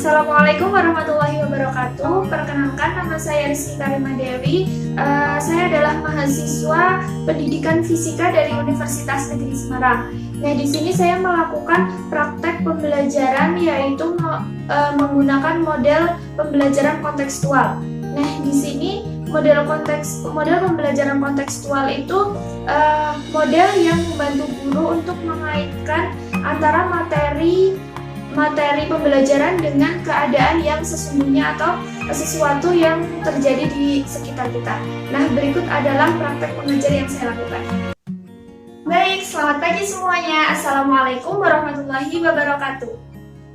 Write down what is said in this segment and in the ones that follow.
Assalamualaikum warahmatullahi wabarakatuh. Perkenalkan, nama saya Rizky Karima Dewi. Saya adalah mahasiswa Pendidikan Fisika dari Universitas Negeri Semarang. Nah, di sini saya melakukan praktek pembelajaran yaitu menggunakan model pembelajaran kontekstual. Nah, di sini model pembelajaran kontekstual itu model yang membantu guru untuk mengaitkan antara materi pembelajaran dengan keadaan yang sesungguhnya atau sesuatu yang terjadi di sekitar kita. Nah, berikut adalah praktek pengajar yang saya lakukan. Baik, selamat pagi semuanya. Assalamualaikum warahmatullahi wabarakatuh.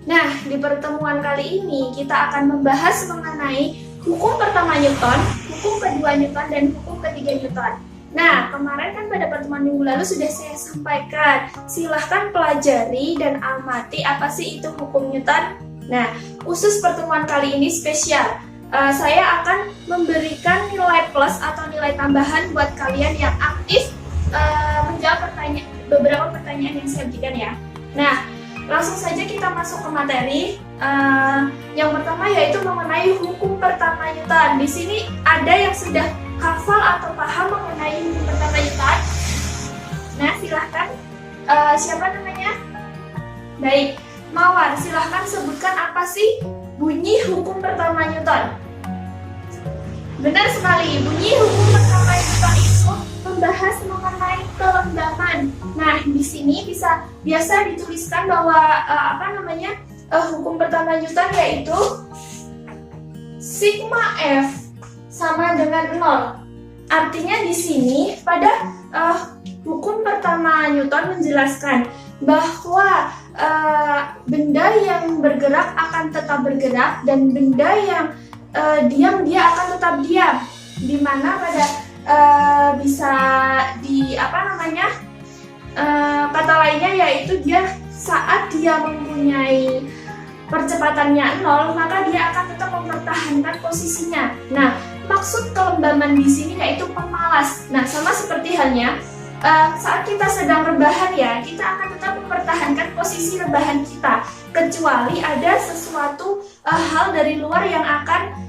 Nah, di pertemuan kali ini kita akan membahas mengenai hukum pertama Newton, hukum kedua Newton, dan hukum ketiga Newton. Nah, kemarin kan pada pertemuan minggu lalu sudah saya sampaikan, silahkan pelajari dan amati apa sih itu hukum Newton. Nah, khusus pertemuan kali ini spesial. Saya akan memberikan nilai plus atau nilai tambahan buat kalian yang aktif menjawab beberapa pertanyaan yang saya berikan ya. Nah, langsung saja kita masuk ke materi. Yang pertama yaitu mengenai hukum pertama Newton. Di sini ada yang sudah hafal atau paham mengenai hukum pertama Newton? Nah, silahkan. Siapa namanya? Baik, Mawar, silahkan sebutkan apa sih bunyi hukum pertama Newton? Benar sekali, bunyi hukum pertama Newton itu membahas mengenai kelembapan. Nah, di sini biasa dituliskan bahwa hukum pertama Newton yaitu sigma F sama dengan 0. Artinya di sini pada hukum pertama Newton menjelaskan bahwa benda yang bergerak akan tetap bergerak dan benda yang diam dia akan tetap diam. Di mana pada kata lainnya yaitu saat dia mempunyai percepatannya 0, maka dia akan tetap mempertahankan posisinya. Nah, maksud kelembaban di sini yaitu pemalas. Nah, sama seperti halnya saat kita sedang rebahan ya, kita akan tetap mempertahankan posisi rebahan kita, kecuali ada sesuatu hal dari luar yang akan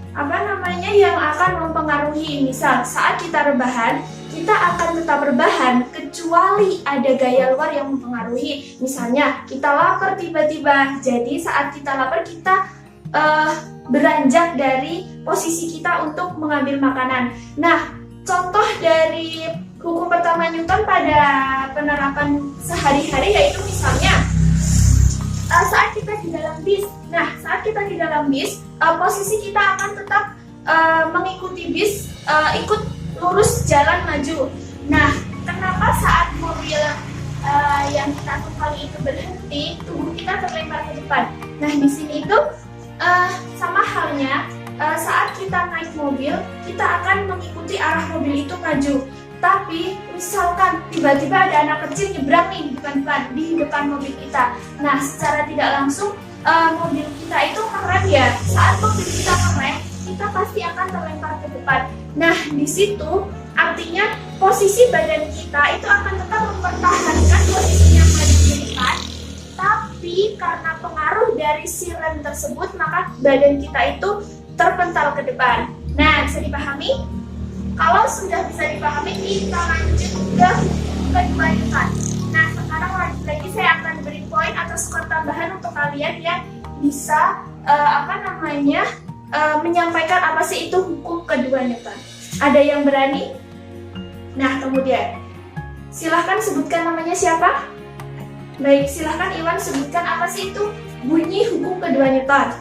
mempengaruhi. Misal saat kita rebahan, kita akan tetap rebahan kecuali ada gaya luar yang mempengaruhi. Misalnya kita lapar tiba-tiba, jadi saat kita lapar kita beranjak dari posisi kita untuk mengambil makanan. Nah, contoh dari hukum pertama Newton pada penerapan sehari-hari yaitu misalnya saat kita di dalam bis. Nah, saat kita di dalam bis, posisi kita akan tetap mengikuti bis, ikut lurus jalan maju. Nah, kenapa saat mobil yang kita tumpangi itu berhenti, tubuh kita terlempar ke depan? Nah, di sini itu sama halnya saat kita naik mobil, kita akan mengikuti arah mobil itu maju. Tapi misalkan tiba-tiba ada anak kecil nyebrang nih di depan mobil kita. Nah, secara tidak langsung mobil kita itu ngerem ya. Saat mobil kita ngerem, kita pasti akan terlempar ke depan. Nah, di situ artinya posisi badan kita itu akan tetap mempertahankan posisinya maju ke depan. Tapi karena pengaruh dari si rem tersebut, maka badan kita itu terpental ke depan. Nah, bisa dipahami? Kalau sudah bisa dipahami, kita lanjut ke kedua Newton. Nah, sekarang lanjut lagi saya akan beri poin atau skor tambahan untuk kalian yang bisa menyampaikan apa sih itu hukum kedua Newton. Ada yang berani? Nah, kemudian silahkan sebutkan namanya siapa? Baik, silahkan Iwan sebutkan apa sih itu bunyi hukum kedua Newton.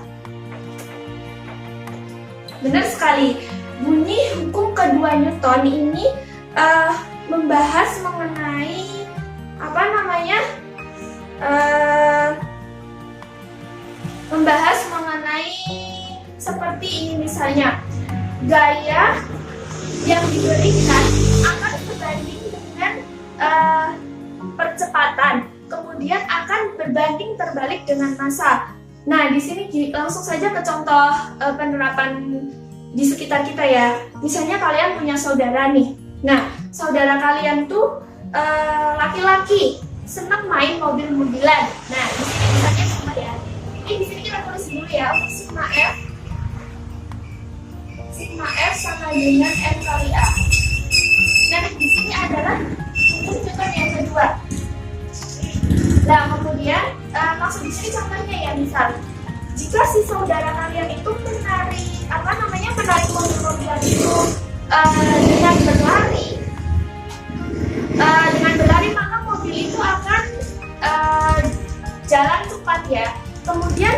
Benar sekali. Bunyi hukum kedua Newton ini membahas mengenai seperti ini misalnya, gaya yang diberikan akan berbanding dengan percepatan, kemudian akan berbanding terbalik dengan massa. Nah, di sini langsung saja ke contoh penerapan di sekitar kita ya. Misalnya kalian punya saudara nih. Nah, saudara kalian tuh laki-laki senang main mobil-mobilan. Nah, di sini misalnya sama ya. Ini di sini kita tulis dulu dulu ya untuk sigma F. Sigma F sama dengan N kali A. Nah, di sini adalah hukum Newton yang kedua. Nah, kemudian maksud di sini contohnya ya, misal jika si saudara kalian itu menarik mobil-mobilan itu dengan berlari, maka mobil itu akan jalan cepat ya. Kemudian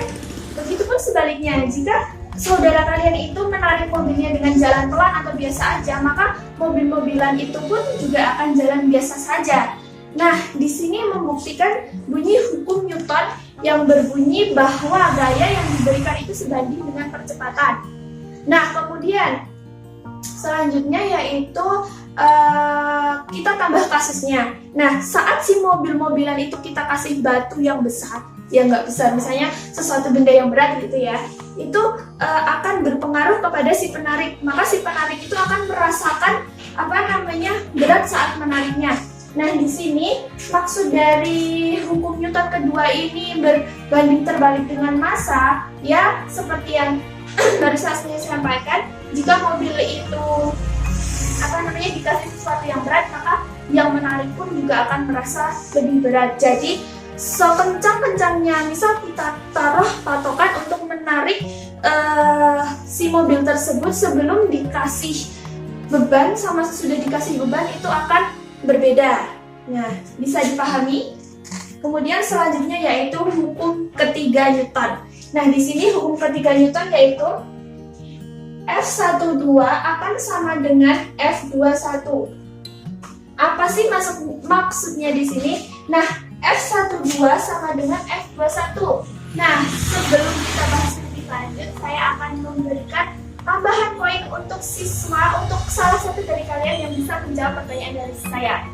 begitupun sebaliknya, jika saudara kalian itu menarik mobilnya dengan jalan pelan atau biasa aja, maka mobil-mobilan itu pun juga akan jalan biasa saja. Nah, di sini membuktikan bunyi hukum Newton yang berbunyi bahwa gaya yang diberikan itu sebanding dengan percepatan. Nah, kemudian selanjutnya yaitu kita tambah kasusnya. Nah, saat si mobil-mobilan itu kita kasih batu yang besar, ya nggak besar, misalnya sesuatu benda yang berat gitu ya, itu akan berpengaruh kepada si penarik. Maka si penarik itu akan merasakan berat saat menariknya. Nah, di sini maksud dari hukum Newton kedua ini berbanding terbalik dengan massa, ya seperti yang baru saya sampaikan, jika mobil itu dikasih sesuatu yang berat, maka yang menarik pun juga akan merasa lebih berat. Jadi sekencang-kencangnya misal kita taruh patokan untuk menarik si mobil tersebut sebelum dikasih beban sama sesudah dikasih beban itu akan berbeda. Nah, bisa dipahami. Kemudian selanjutnya yaitu hukum ketiga Newton. Nah, di sini hukum ketiga Newton yaitu F12 akan sama dengan F21. Apa sih maksudnya di sini? Nah, F12 sama dengan F21. Nah, sebelum kita bahas lebih lanjut, saya akan memberikan tambahan poin untuk siswa, untuk salah satu dari kalian yang bisa menjawab pertanyaan dari saya.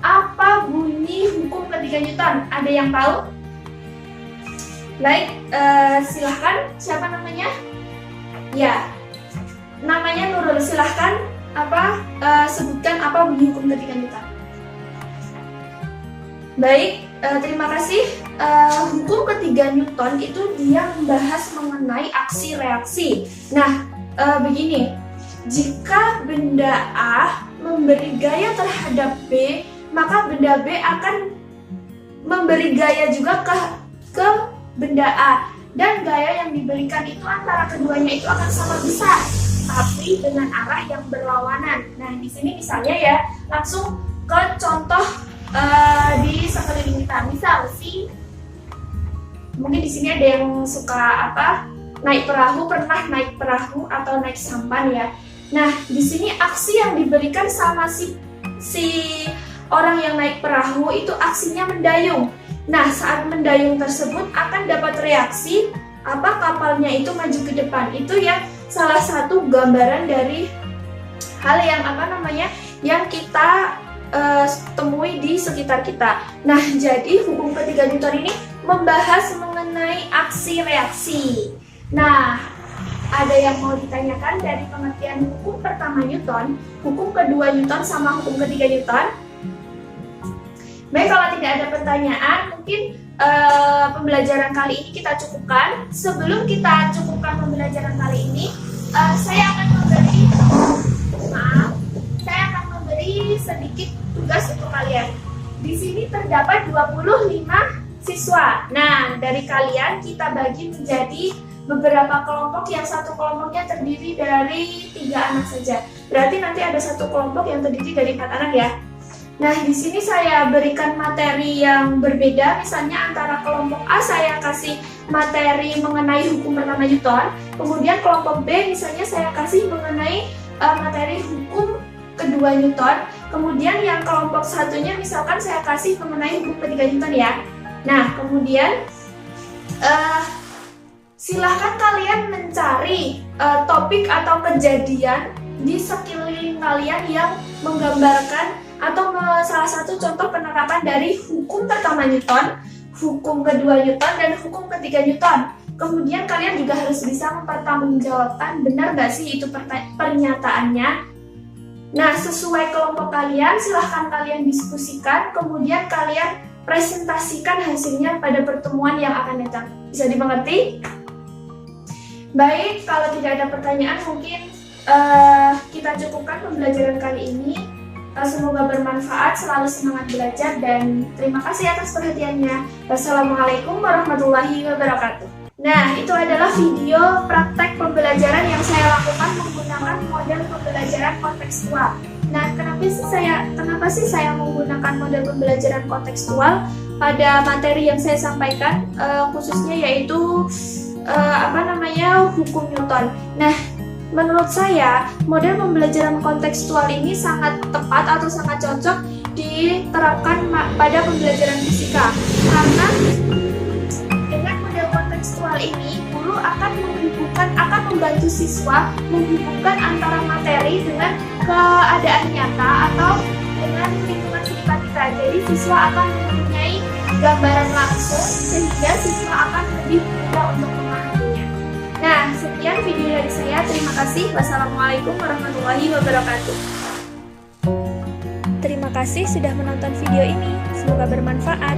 Apa bunyi hukum ketiga Newton? Ada yang tahu? Baik, silahkan. Siapa namanya? Ya, namanya Nurul. Silahkan sebutkan apa bunyi hukum ketiga Newton. Baik, terima kasih. Hukum ketiga Newton itu dia membahas mengenai aksi reaksi. Nah, begini, jika benda A memberi gaya terhadap B, maka benda B akan memberi gaya juga ke benda A, dan gaya yang diberikan itu antara keduanya itu akan sama besar, tapi dengan arah yang berlawanan. Nah, di sini misalnya ya, langsung ke contoh di sekeliling kita. Misal mungkin di sini ada yang suka naik perahu, pernah naik perahu atau naik sampan ya. Nah, di sini aksi yang diberikan sama si orang yang naik perahu itu aksinya mendayung. Nah, saat mendayung tersebut akan dapat reaksi kapalnya itu maju ke depan. Itu ya salah satu gambaran dari hal yang yang kita temui di sekitar kita. Nah, jadi hukum ketiga Newton ini membahas mengenai aksi reaksi. Nah, ada yang mau ditanyakan dari pengertian hukum pertama Newton, hukum kedua Newton sama hukum ketiga Newton? Baik, kalau tidak ada pertanyaan, mungkin pembelajaran kali ini kita cukupkan. Sebelum kita cukupkan pembelajaran kali ini, saya akan memberi sedikit tugas untuk kalian. Di sini terdapat 25 siswa. Nah, dari kalian kita bagi menjadi beberapa kelompok, yang satu kelompoknya terdiri dari 3 anak saja. Berarti nanti ada satu kelompok yang terdiri dari 4 anak ya. Nah, di sini saya berikan materi yang berbeda. Misalnya antara kelompok A saya kasih materi mengenai hukum pertama Newton, kemudian kelompok B misalnya saya kasih mengenai materi hukum kedua Newton, kemudian yang kelompok satunya misalkan saya kasih mengenai hukum ketiga Newton ya. Nah, kemudian silahkan kalian mencari topik atau kejadian di sekeliling kalian yang menggambarkan atau salah satu contoh penerapan dari hukum pertama Newton, hukum kedua Newton, dan hukum ketiga Newton. Kemudian kalian juga harus bisa mempertanggungjawabkan benar nggak sih itu pernyataannya. Nah, sesuai kelompok kalian, silahkan kalian diskusikan, kemudian kalian presentasikan hasilnya pada pertemuan yang akan datang. Bisa dimengerti? Baik, kalau tidak ada pertanyaan mungkin kita cukupkan pembelajaran kali ini. Semoga bermanfaat, selalu semangat belajar, dan terima kasih atas perhatiannya. Wassalamualaikum warahmatullahi wabarakatuh. Nah, itu adalah video praktek pembelajaran yang saya lakukan menggunakan model pembelajaran kontekstual. Nah, kenapa sih saya menggunakan model pembelajaran kontekstual pada materi yang saya sampaikan, khususnya yaitu hukum Newton. Nah, menurut saya, model pembelajaran kontekstual ini sangat tepat atau sangat cocok diterapkan pada pembelajaran fisika. Karena dengan model kontekstual ini, guru akan membantu siswa menghubungkan antara materi dengan keadaan nyata atau dengan lingkungan sekitar kita. Jadi siswa akan mempunyai gambaran langsung sehingga siswa akan lebih mudah untuk memahaminya. Nah, sekian video dari saya. Terima kasih. Wassalamualaikum warahmatullahi wabarakatuh. Terima kasih sudah menonton video ini. Semoga bermanfaat.